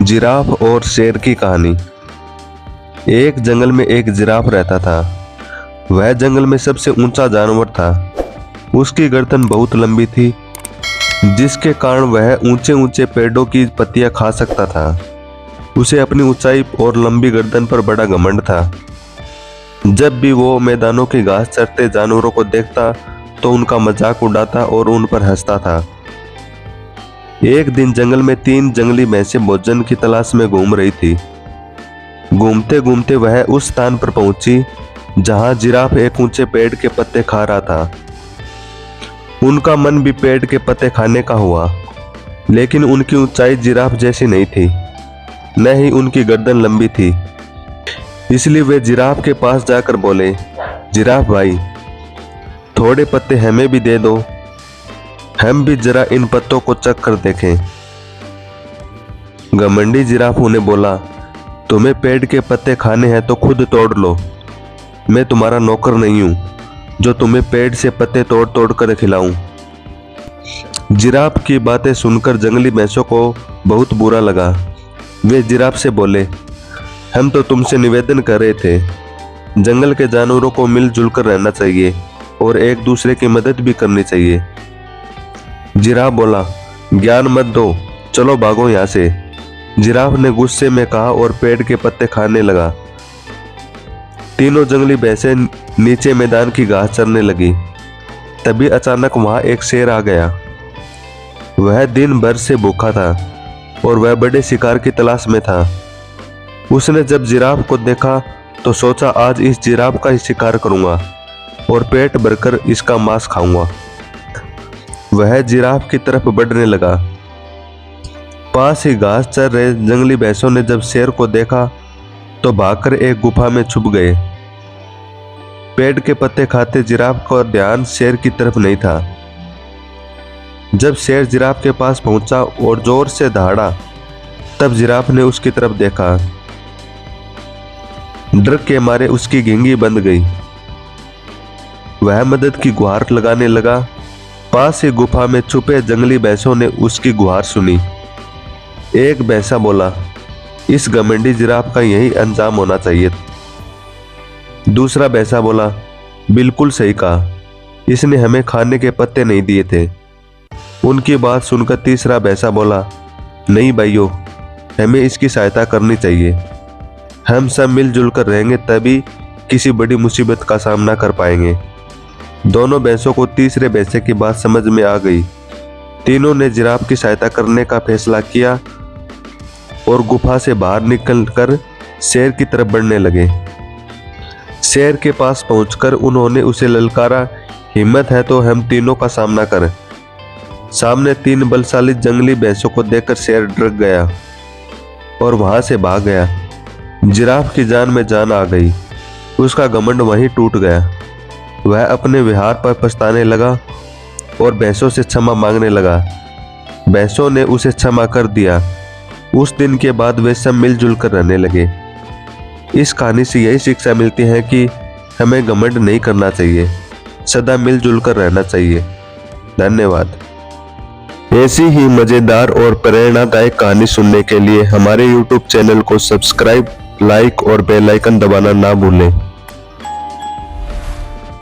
Giraffe और शेर की कहानी। एक जंगल में एक जिराफ रहता था। वह जंगल में सबसे ऊंचा जानवर था। उसकी गर्दन बहुत लंबी थी, जिसके कारण वह ऊंचे ऊंचे पेड़ों की पत्तियां खा सकता था। उसे अपनी ऊंचाई और लंबी गर्दन पर बड़ा घमंड था। जब भी वो मैदानों की घास चरते जानवरों को देखता तो उनका मजाक उड़ाता और उन पर हंसता था। एक दिन जंगल में 3 जंगली भैंसें भोजन की तलाश में घूम रही थी। घूमते घूमते वह उस स्थान पर पहुंची जहां जिराफ एक ऊंचे पेड़ के पत्ते खा रहा था। उनका मन भी पेड़ के पत्ते खाने का हुआ, लेकिन उनकी ऊंचाई जिराफ जैसी नहीं थी, न ही उनकी गर्दन लंबी थी। इसलिए वे जिराफ के पास जाकर बोले, जिराफ भाई, थोड़े पत्ते हमें भी दे दो, हम भी जरा इन पत्तों को चख कर देखें। घमंडी जिराफ उन्हें बोला, तुम्हें पेड़ के पत्ते खाने हैं तो खुद तोड़ लो। मैं तुम्हारा नौकर नहीं हूं जो तुम्हें पेड़ से पत्ते तोड़ तोड़ कर खिलाऊं। जिराफ की बातें सुनकर जंगली भैंसों को बहुत बुरा लगा। वे जिराफ से बोले, हम तो तुमसे निवेदन कर रहे थे, जंगल के जानवरों को मिलजुल कर रहना चाहिए और एक दूसरे की मदद भी करनी चाहिए। जिराफ बोला, ज्ञान मत दो, चलो भागो यहाँ से। जिराफ ने गुस्से में कहा और पेड़ के पत्ते खाने लगा। तीनों जंगली भैंसें नीचे मैदान की घास चरने लगी। तभी अचानक वहां एक शेर आ गया। वह दिन भर से भूखा था और वह बड़े शिकार की तलाश में था। उसने जब जिराफ को देखा तो सोचा, आज इस जिराफ का ही शिकार करूंगा और पेट भरकर इसका मांस खाऊंगा। वह जिराफ की तरफ बढ़ने लगा। पास ही घास चर रहे जंगली भैंसों ने जब शेर को देखा तो भागकर एक गुफा में छुप गए। पेड़ के पत्ते खाते जिराफ का ध्यान शेर की तरफ नहीं था। जब शेर जिराफ के पास पहुंचा और जोर से दहाड़ा, तब जिराफ ने उसकी तरफ देखा। डर के मारे उसकी घिंगी बंद गई। वह मदद की गुहार लगाने लगा। पास ही गुफा में छुपे जंगली भैंसों ने उसकी गुहार सुनी। एक भैंसा बोला, इस घमंडी जिराफ का यही अंजाम होना चाहिए। दूसरा भैंसा बोला, बिल्कुल सही कहा, इसने हमें खाने के पत्ते नहीं दिए थे। उनकी बात सुनकर तीसरा भैंसा बोला, नहीं भाइयों, हमें इसकी सहायता करनी चाहिए। हम सब मिलजुल कर रहेंगे तभी किसी बड़ी मुसीबत का सामना कर पाएंगे। दोनों भैंसों को तीसरे भैंसे की बात समझ में आ गई। तीनों ने जिराफ की सहायता करने का फैसला किया और गुफा से बाहर निकलकर शेर की तरफ बढ़ने लगे। शेर के पास पहुंचकर उन्होंने उसे ललकारा, हिम्मत है तो हम तीनों का सामना कर। सामने 3 बलशाली जंगली भैंसों को देखकर शेर डर गया और वहां से भाग गया। जिराफ की जान में जान आ गई। उसका घमंड वहीं टूट गया। वह अपने व्यवहार पर पछताने लगा और भैंसों से क्षमा मांगने लगा। भैंसों ने उसे क्षमा कर दिया। उस दिन के बाद वे सब मिलजुल कर रहने लगे। इस कहानी से यही शिक्षा मिलती है कि हमें घमंड नहीं करना चाहिए, सदा मिलजुल कर रहना चाहिए। धन्यवाद। ऐसी ही मजेदार और प्रेरणादायक कहानी सुनने के लिए हमारे YouTube चैनल को सब्सक्राइब, लाइक और बेल आइकन दबाना ना भूलें।